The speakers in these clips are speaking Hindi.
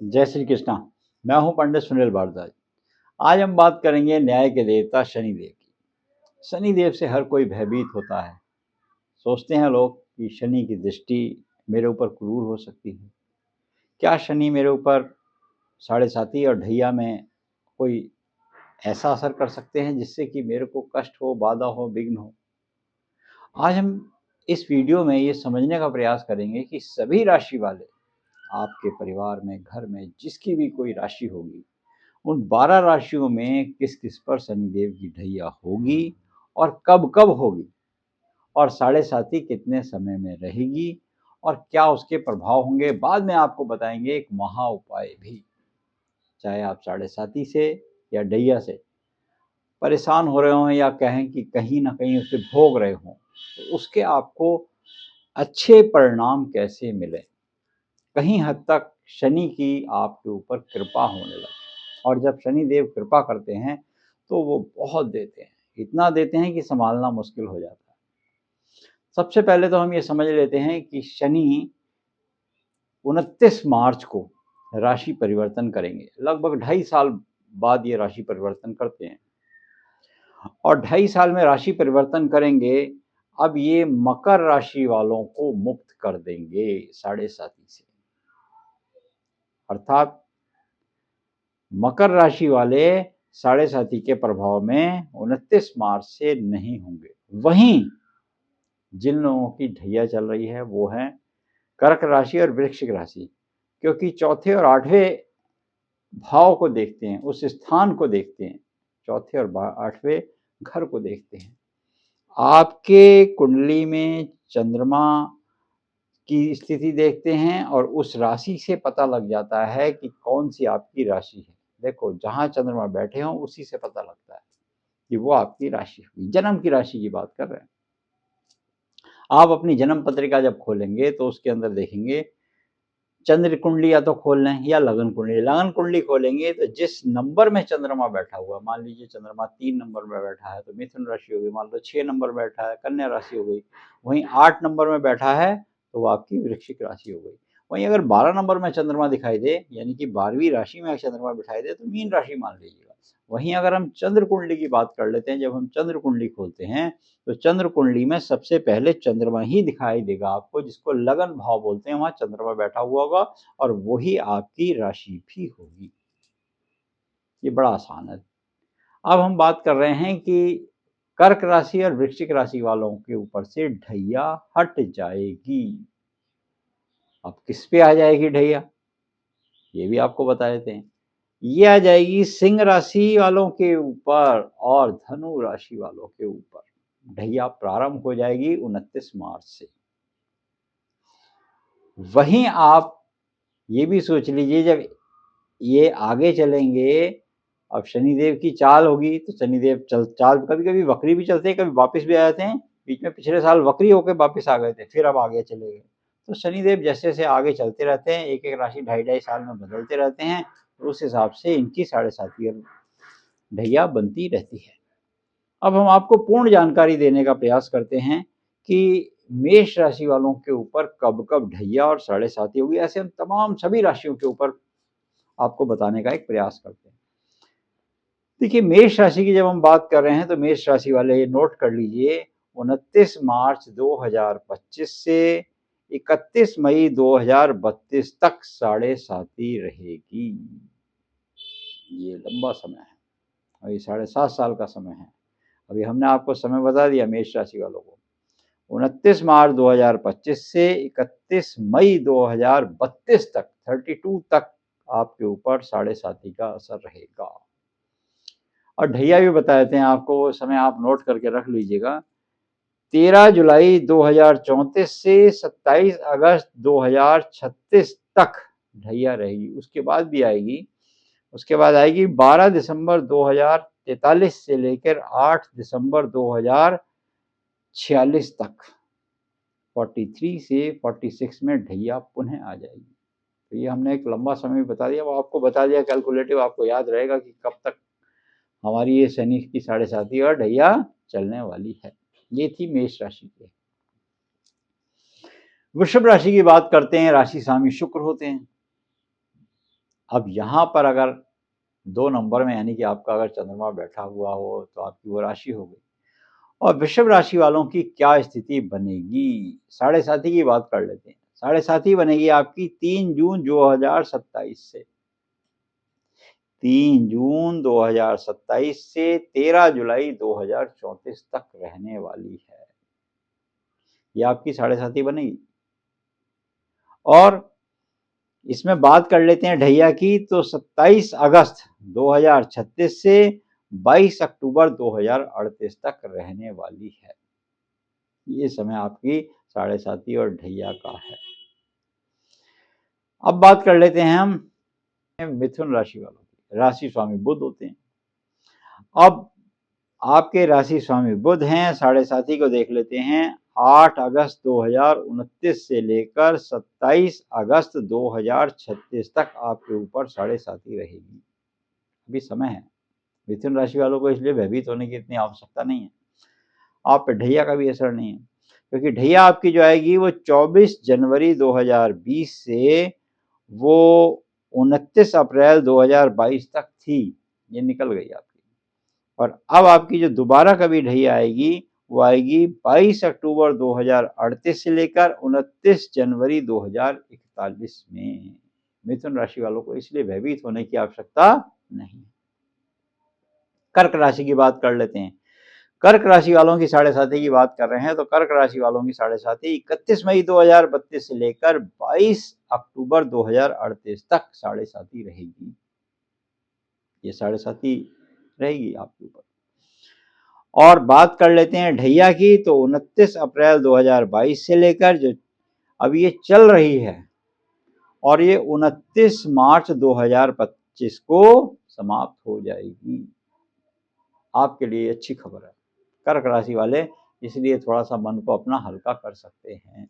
जय श्री कृष्णा। मैं हूं पंडित सुनील भारद्वाज। आज हम बात करेंगे न्याय के देवता शनिदेव की। शनिदेव से हर कोई भयभीत होता है। सोचते हैं लोग कि शनि की दृष्टि मेरे ऊपर क्रूर हो सकती है। क्या शनि मेरे ऊपर साढ़े साती और ढैया में कोई ऐसा असर कर सकते हैं जिससे कि मेरे को कष्ट हो, बाधा हो, विघ्न हो। आज हम इस वीडियो में ये समझने का प्रयास करेंगे कि सभी राशि वाले आपके परिवार में, घर में जिसकी भी कोई राशि होगी, उन 12 राशियों में किस किस पर शनिदेव की ढैया होगी और कब कब होगी, और साढ़े साती कितने समय में रहेगी और क्या उसके प्रभाव होंगे। बाद में आपको बताएंगे एक महा उपाय भी। चाहे आप साढ़े साती से या ढैया से परेशान हो रहे हों या कहें कि कहीं ना कहीं उसे भोग रहे हों, तो उसके आपको अच्छे परिणाम कैसे मिले। कहीं हद तक शनि की आपके ऊपर कृपा होने लगती, और जब शनि देव कृपा करते हैं तो वो बहुत देते हैं, इतना देते हैं कि संभालना मुश्किल हो जाता है। सबसे पहले तो हम ये समझ लेते हैं कि शनि 29 मार्च को राशि परिवर्तन करेंगे। लगभग 2.5 साल बाद ये राशि परिवर्तन करते हैं, और 2.5 साल में राशि परिवर्तन करेंगे। अब ये मकर राशि वालों को मुक्त कर देंगे साढ़े साती से, अर्थात मकर राशि वाले साढ़े साती के प्रभाव में 29 मार्च से नहीं होंगे। वहीं जिन लोगों की ढैया चल रही है वो है कर्क राशि और वृश्चिक राशि, क्योंकि चौथे और आठवें भाव को देखते हैं, उस स्थान को देखते हैं, चौथे और आठवें घर को देखते हैं। आपके कुंडली में चंद्रमा की स्थिति देखते हैं और उस राशि से पता लग जाता है कि कौन सी आपकी राशि है। देखो, जहां चंद्रमा बैठे हों उसी से पता लगता है कि वो आपकी राशि हुई। जन्म की राशि की बात कर रहे हैं। आप अपनी जन्म पत्रिका जब खोलेंगे तो उसके अंदर देखेंगे चंद्र कुंडली या तो खोल लें या लगन कुंडली। लगन कुंडली खोलेंगे तो जिस नंबर में चंद्रमा बैठा हुआ, मान लीजिए चंद्रमा 3 नंबर में बैठा है तो मिथुन राशि हो गई। मान लो 6 नंबर बैठा है, कन्या राशि हो गई। वहीं 8 नंबर में बैठा है तो वो आपकी वृश्चिक राशि हो गई। वहीं अगर 12 नंबर में चंद्रमा दिखाई दे, यानी कि 12वीं राशि में चंद्रमा दिखाई दे, तो मीन राशि मान लीजिएगा। वहीं अगर हम चंद्र कुंडली की बात कर लेते हैं, जब हम चंद्र कुंडली खोलते हैं तो चंद्र कुंडली में सबसे पहले चंद्रमा ही दिखाई देगा आपको, जिसको लगन भाव बोलते हैं। वहां चंद्रमा बैठा हुआ होगा और वही आपकी राशि भी होगी। ये बड़ा आसान है। अब हम बात कर रहे हैं कि कर्क राशि और वृश्चिक राशि वालों के ऊपर से ढैया हट जाएगी। अब किस पे आ जाएगी ढैया, ये भी आपको बता देते हैं। ये आ जाएगी सिंह राशि वालों के ऊपर और धनु राशि वालों के ऊपर। ढैया प्रारंभ हो जाएगी 29 मार्च से। वहीं आप ये भी सोच लीजिए, जब ये आगे चलेंगे, अब शनिदेव की चाल होगी तो शनिदेव चाल कभी कभी वक्री भी चलते हैं, कभी वापस भी आ जाते हैं। बीच में पिछले साल वक्री होकर वापस आ गए थे, फिर अब आगे चले गए। तो शनिदेव जैसे जैसे आगे चलते रहते हैं, एक एक राशि 2.5 साल में बदलते रहते हैं, तो उस हिसाब से इनकी साढ़े साती और ढैया बनती रहती है। अब हम आपको पूर्ण जानकारी देने का प्रयास करते हैं कि मेष राशि वालों के ऊपर कब कब ढैया और साढ़े साती होगी। ऐसे हम तमाम सभी राशियों के ऊपर आपको बताने का एक प्रयास करते हैं। देखिए, मेष राशि की जब हम बात कर रहे हैं तो मेष राशि वाले नोट कर लीजिए, 29 मार्च 2025 से 31 मई 2032 तक साढ़े साती रहेगी। ये लंबा समय है, अभी 7.5 साल का समय है। अभी हमने आपको समय बता दिया मेष राशि वालों को। 29 मार्च 2025 से 31 मई 2032 तक, 32 तक आपके ऊपर साढ़े साती का असर रहेगा। और ढैया भी बता देते हैं आपको, वो समय आप नोट करके रख लीजिएगा। 13 जुलाई 2034 से 27 अगस्त 2036 तक ढैया रहेगी। उसके बाद भी आएगी, उसके बाद आएगी 12 दिसंबर 2043 से लेकर 8 दिसंबर 2046 तक। 43 से 46 में ढैया पुनः आ जाएगी। तो ये हमने एक लंबा समय बता दिया, वो आपको बता दिया कैलकुलेटिव, आपको याद रहेगा कि कब तक हमारी ये शनि की साढ़े साती और ढैया चलने वाली है। ये थी मेष राशि की। वृषभ राशि की बात करते हैं। राशि स्वामी शुक्र होते हैं। अब यहाँ पर अगर 2 नंबर में यानी कि आपका अगर चंद्रमा बैठा हुआ हो तो आपकी वो राशि हो गई। और वृषभ राशि वालों की क्या स्थिति बनेगी, साढ़े साथी की बात कर लेते हैं। साढ़े साथी बनेगी आपकी 3 जून 2027 से, 3 जून 2027 से 13 जुलाई 2034 तक रहने वाली है। ये आपकी साढ़े साथी बनेगी। और इसमें बात कर लेते हैं ढैया की, तो 27 अगस्त 2036 से 22 अक्टूबर 2038 तक रहने वाली है। ये समय आपकी साढ़े साथी और ढैया का है। अब बात कर लेते हैं हम मिथुन राशि वालों की। राशि स्वामी बुध होते हैं। अब आपके राशि स्वामी बुध हैं। साढ़े साथी को देख लेते हैं। 8 अगस्त 2029 से लेकर 27 अगस्त 2036 तक आपके ऊपर साढ़े साथी रहेगी। अभी समय है। मिथुन राशि वालों को इसलिए भयभीत होने की इतनी आवश्यकता नहीं है। आप पे ढैया का भी असर नहीं है, क्योंकि ढैया आपकी जो आएगी वो 24 जनवरी 2020 से वो 29 अप्रैल 2022 तक थी। ये निकल गई आपकी। और अब आपकी जो दोबारा कभी ढैया आएगी वो आएगी 22 अक्टूबर 2038 से लेकर 29 जनवरी 2041 में। मिथुन राशि वालों को इसलिए भयभीत होने की आवश्यकता नहीं। कर्क राशि की बात कर लेते हैं। कर्क राशि वालों की साढ़े साथी की बात कर रहे हैं, तो कर्क राशि वालों की साढ़े साथी 31 मई 2032 से लेकर 22 अक्टूबर 2038 तक साढ़े साथी रहेगी। ये साढ़े साथी रहेगी आपके ऊपर। और बात कर लेते हैं ढैया की, तो 29 अप्रैल 2022 से लेकर जो अब ये चल रही है और ये 29 मार्च 2025 को समाप्त हो जाएगी। आपके लिए अच्छी खबर है कर्क राशि वाले, इसलिए थोड़ा सा मन को अपना हल्का कर सकते हैं।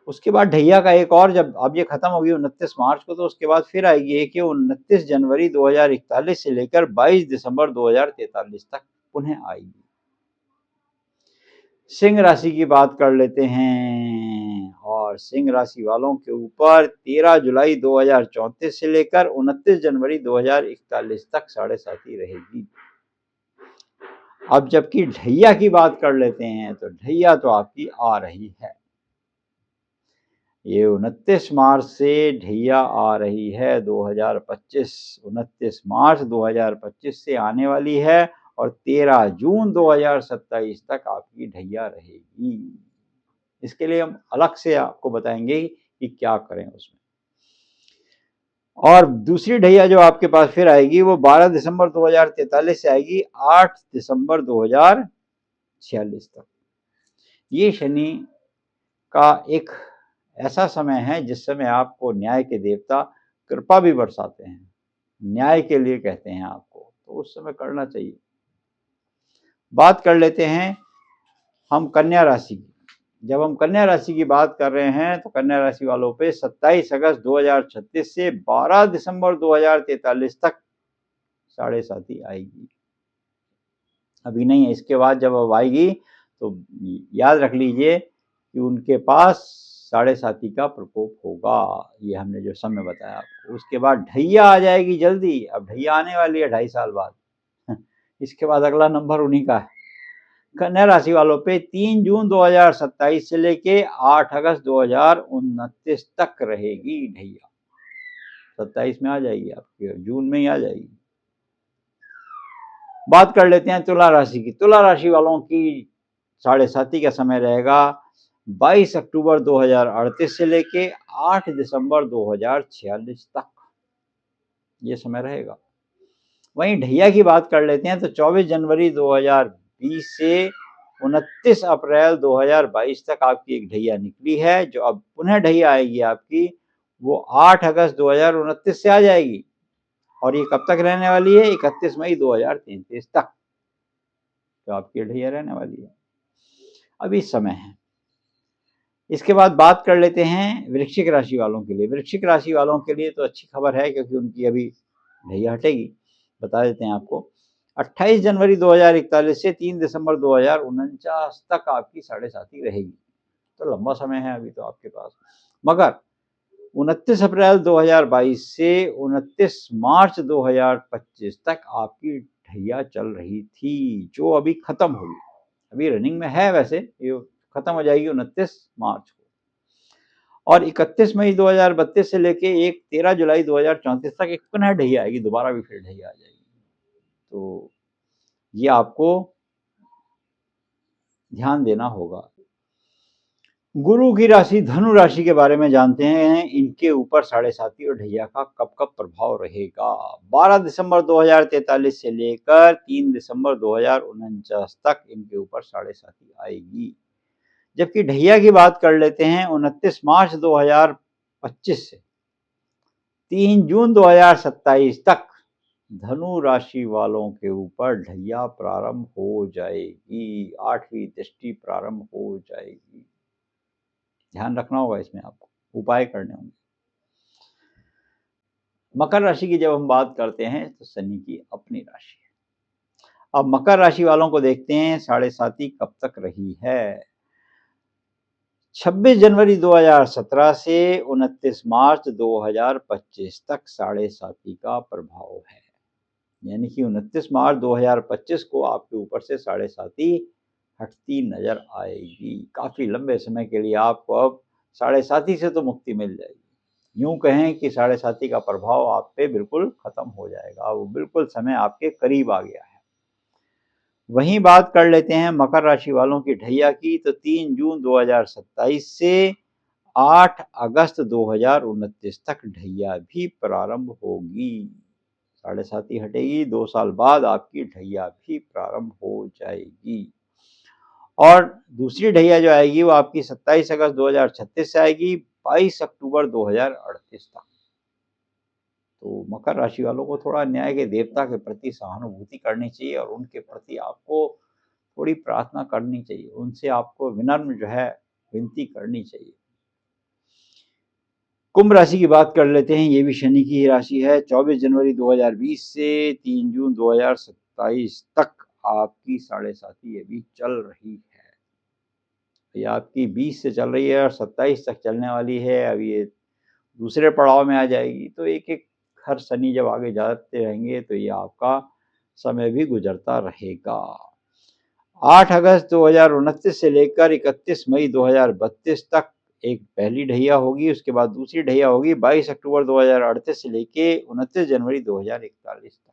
उसके बाद ढैया का एक और, जब अब ये खत्म होगी 29 मार्च को, तो उसके बाद फिर आएगी एक 29 जनवरी 2041 से लेकर 22 दिसंबर 2043 तक पुनः आएगी। सिंह राशि की बात कर लेते हैं। और सिंह राशि वालों के ऊपर 13 जुलाई 2034 से लेकर 29 जनवरी 2041 तक साढ़े साथी रहेगी। अब जबकि ढैया की बात कर लेते हैं, तो ढैया तो आपकी आ रही है। ये 29 मार्च से ढैया आ रही है 2025, 29 मार्च 2025 से आने वाली है और 13 जून 2027 तक आपकी ढैया रहेगी। इसके लिए हम अलग से आपको बताएंगे कि क्या करें उसमें। और दूसरी ढैया जो आपके पास फिर आएगी वो 12 दिसंबर 2043 से आएगी 8 दिसंबर 2046 तक। ये शनि का एक ऐसा समय है जिस समय आपको न्याय के देवता कृपा भी बरसाते हैं, न्याय के लिए कहते हैं आपको, तो उस समय करना चाहिए। बात कर लेते हैं हम कन्या राशि की। जब हम कन्या राशि की बात कर रहे हैं तो कन्या राशि वालों पे 27 अगस्त 2036 से 12 दिसंबर 2043 तक साढ़े साथी आएगी। अभी नहीं है, इसके बाद जब अब आएगी तो याद रख लीजिए कि उनके पास साढ़े साथी का प्रकोप होगा। ये हमने जो समय बताया आपको। उसके बाद ढैया आ जाएगी जल्दी। अब ढैया आने वाली है 2.5 साल बाद। इसके बाद अगला नंबर उन्हीं का है। कन्या राशि वालों पे 3 जून 2027 से लेके 8 अगस्त 2029 तक रहेगी ढैया। 27 में आ जाएगी आपकी, जून में ही आ जाएगी। बात कर लेते हैं तुला राशि की। तुला राशि वालों की साढ़े साथी का समय रहेगा 22 अक्टूबर 2038 से लेके 8 दिसंबर 2046 तक। ये समय रहेगा। वहीं ढैया की बात कर लेते हैं तो 24 जनवरी 2020 से 29 अप्रैल 2022 तक आपकी एक ढैया निकली है। जो अब पुनः ढैया आएगी आपकी वो 8 अगस्त 2029 से आ जाएगी और ये कब तक रहने वाली है? 31 मई 2033 तक तो आपकी ढैया रहने वाली है। अभी समय है। इसके बाद बात कर लेते हैं वृश्चिक राशि वालों के लिए। वृश्चिक राशि वालों के लिए तो अच्छी खबर है क्योंकि उनकी अभी ढैया हटेगी। बता देते हैं आपको, 28 जनवरी 2041 से 3 दिसंबर 2049 तक आपकी साढ़े साथी रहेगी। तो लंबा समय है अभी तो आपके पास। मगर 29 अप्रैल 2022 से 29 मार्च 2025 तक आपकी ढैया चल रही थी, जो अभी खत्म होगी। अभी रनिंग में है, वैसे ये खत्म हो जाएगी 29 मार्च को। और 31 मई 2032 से लेके 13 जुलाई 2034 तक एक पुनः ढैया आएगी, दोबारा भी फिर ढैया आ जाएगी। तो ये आपको ध्यान देना होगा। गुरु की राशि धनु राशि के बारे में जानते हैं। इनके ऊपर 7.5 और ढैया का कब कब प्रभाव रहेगा। 12 दिसंबर 2043 से लेकर 3 दिसंबर 2049 तक इनके ऊपर 7.5 आएगी। जबकि ढैया की बात कर लेते हैं 29 मार्च 2025 से 3 जून 2027 तक धनु राशि वालों के ऊपर ढैया प्रारंभ हो जाएगी, 8वीं दृष्टि प्रारंभ हो जाएगी। ध्यान रखना होगा, इसमें आपको उपाय करने होंगे। मकर राशि की जब हम बात करते हैं तो शनि की अपनी राशि है। अब मकर राशि वालों को देखते हैं 7.5 कब तक रही है। 26 जनवरी 2017 से 29 मार्च 2025 तक 7.5 का प्रभाव है। यानी कि 29 मार्च 2025 को आपके ऊपर से 7.5 हटती नजर आएगी। काफी लंबे समय के लिए आपको अब 7.5 से तो मुक्ति मिल जाएगी। यूं कहें कि 7.5 का प्रभाव आप पे बिल्कुल खत्म हो जाएगा, वो बिल्कुल समय आपके करीब आ गया है। वहीं बात कर लेते हैं मकर राशि वालों की ढैया की, तो 3 जून 2027 से 8 अगस्त 2029 तक ढैया भी प्रारंभ होगी। 7.5 हटेगी, 2 साल बाद आपकी ढैया भी प्रारंभ हो जाएगी। और दूसरी ढैया जो आएगी वो आपकी 27 अगस्त 2036 से आएगी, 22 अक्टूबर 2038 तक। तो मकर राशि वालों को थोड़ा न्याय के देवता के प्रति सहानुभूति करनी चाहिए और उनके प्रति आपको थोड़ी प्रार्थना करनी चाहिए, उनसे आपको विनम्र जो है विनती करनी चाहिए। कुंभ राशि की बात कर लेते हैं। ये भी शनि की ही राशि है। 24 जनवरी 2020 से 3 जून 2027 तक आपकी 7.5 अभी चल रही है। ये आपकी 20 से चल रही है और 27 तक चलने वाली है। अभी ये दूसरे पड़ाव में आ जाएगी। तो एक एक हर शनि जब आगे जाते रहेंगे तो ये आपका समय भी गुजरता रहेगा। 8 अगस्त 2029 से लेकर 31 मई 2032 तक एक पहली ढैया होगी, उसके बाद दूसरी ढैया होगी 22 अक्टूबर 2038 से लेके 29 जनवरी 2041 तक।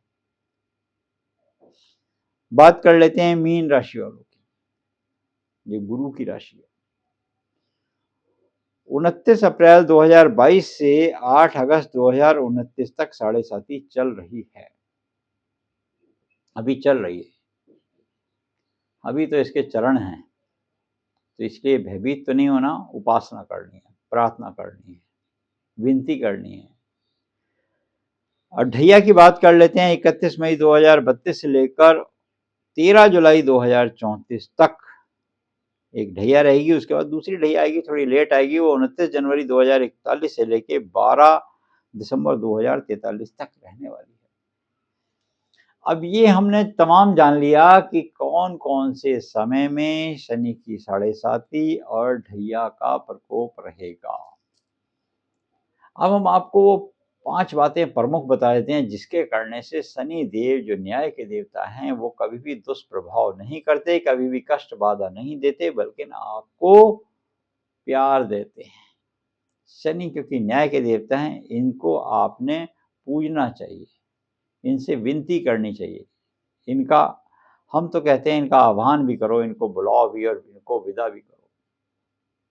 बात कर लेते हैं मीन राशि वालों की। ये गुरु की राशि है। 29 अप्रैल 2022 से 8 अगस्त 2029 तक 7.5 चल रही है। अभी चल रही है, अभी तो इसके चरण हैं, तो इसलिए भयभीत तो नहीं होना, उपासना करनी है, प्रार्थना करनी है, विनती करनी है। और ढैया की बात कर लेते हैं। 31 मई 2032 से लेकर 13 जुलाई 2034 तक एक ढैया रहेगी, उसके बाद दूसरी ढैया आएगी, थोड़ी लेट आएगी, वो 29 जनवरी 2041 से लेके 12 दिसंबर 2043 तक रहने वाली है। अब ये हमने तमाम जान लिया कि कौन कौन से समय में शनि की 7.5 और ढैया का प्रकोप रहेगा। अब हम आपको 5 बातें प्रमुख बता देते हैं जिसके करने से शनि देव जो न्याय के देवता हैं वो कभी भी दुष्प्रभाव नहीं करते, कभी भी कष्ट बाधा नहीं देते, बल्कि आपको प्यार देते हैं। शनि क्योंकि न्याय के देवता हैं, इनको आपने पूजना चाहिए, इनसे विनती करनी चाहिए, इनका हम तो कहते हैं इनका आह्वान भी करो, इनको बुलाओ भी और इनको विदा भी करो।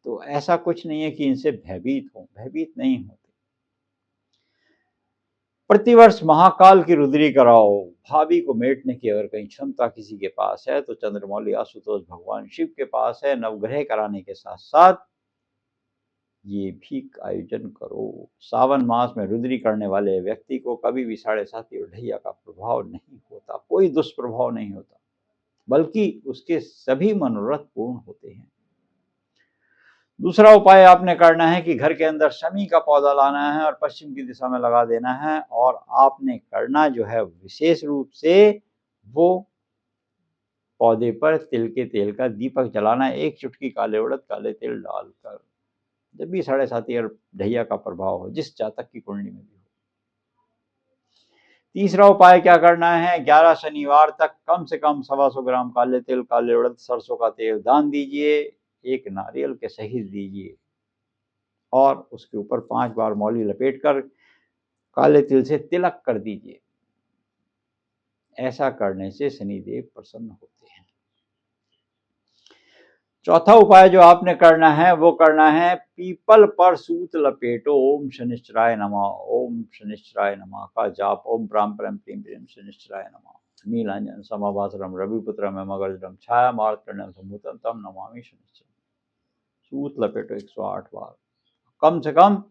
तो ऐसा कुछ नहीं है कि इनसे भयभीत हो, भयभीत नहीं होते। प्रतिवर्ष महाकाल की रुद्री कराओ। भावी को मेटने की अगर कहीं क्षमता किसी के पास है तो चंद्रमौली आशुतोष भगवान शिव के पास है। नवग्रह कराने के साथ साथ ये भी आयोजन करो। सावन मास में रुद्री करने वाले व्यक्ति को कभी भी 7.5 और ढैया का प्रभाव नहीं होता, कोई दुष्प्रभाव नहीं होता, बल्कि उसके सभी मनोरथ पूर्ण होते हैं। दूसरा उपाय आपने करना है कि घर के अंदर शमी का पौधा लाना है और पश्चिम की दिशा में लगा देना है। और आपने करना जो है विशेष रूप से वो पौधे पर तिल के तेल का दीपक जलाना है, 1 चुटकी काले उड़द काले तिल डालकर। जब भी 7.5 और ढैया का प्रभाव हो, जिस जातक की कुंडली में भी हो। तीसरा उपाय क्या करना है, 11 शनिवार तक कम से कम 125 ग्राम काले तिल, काले उड़द, सरसों का तेल दान दीजिए, एक नारियल के सहित दीजिए और उसके ऊपर 5 बार मौली लपेटकर काले तिल से तिलक कर दीजिए। ऐसा करने से शनिदेव प्रसन्न होते हैं। चौथा उपाय जो आपने करना है वो करना है, पीपल पर सूत लपेटो ओम शनिश्चराय नमः, ओम शनिश्चराय नमः का जाप, ओम प्राम परम प्रीम प्रीम शनिश्चराय नमः, नीलांजन समाभासरम रविपुत्रम मगरजम छाया मार्तंडम समुतम तम नमामि शनिश्चरम। सूत लपेटो 108 बार, कम से कम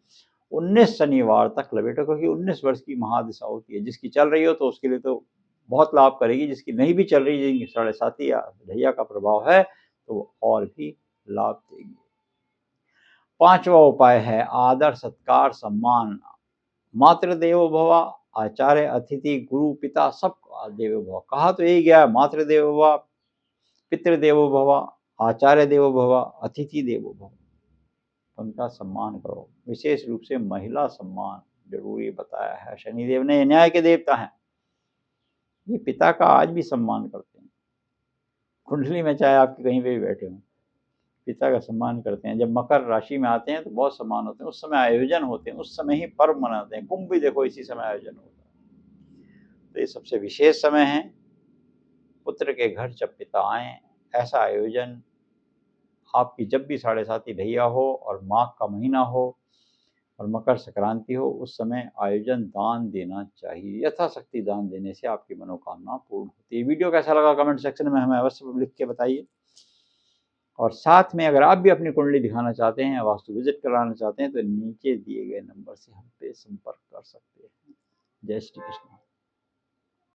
19 शनिवार तक लपेटो, क्योंकि 19 वर्ष की महादशा होती है। जिसकी चल रही हो तो उसके लिए तो बहुत लाभ करेगी, जिसकी नहीं भी चल रही, जिनकी 7.5 या ढैया का प्रभाव है तो वो और भी लाभ देगी। पांचवा उपाय है आदर सत्कार सम्मान, मातृदेवो भव, आचार्य अतिथि गुरु पिता सब देवो भव। कहा तो यही गया, मातृदेवो भव, पितृदेवो भव, आचार्य देवो भव, अतिथि देवो भव। उनका सम्मान करो, विशेष रूप से महिला सम्मान जरूरी बताया है। शनिदेव ने न्याय के देवता हैं, ये पिता का आज भी सम्मान करते हैं। कुंडली में चाहे आपके कहीं पे भी बैठे हों, पिता का सम्मान करते हैं। जब मकर राशि में आते हैं तो बहुत सम्मान होते हैं, उस समय आयोजन होते हैं, उस समय ही पर्व मनाते हैं। कुंभ भी देखो इसी समय आयोजन होता है। तो ये सबसे विशेष समय है। पुत्र के घर जब पिता आए, ऐसा आयोजन आपकी जब भी 7.5 ढैया हो और माघ का महीना हो और मकर संक्रांति हो, उस समय आयोजन दान देना चाहिए। यथाशक्ति दान देने से आपकी मनोकामना पूर्ण होती है। वीडियो कैसा लगा कमेंट सेक्शन में हमें अवश्य लिख के बताइए। और साथ में अगर आप भी अपनी कुंडली दिखाना चाहते हैं, वास्तु विजिट कराना चाहते हैं, तो नीचे दिए गए नंबर से हम पे संपर्क कर सकते हैं। जय श्री कृष्ण।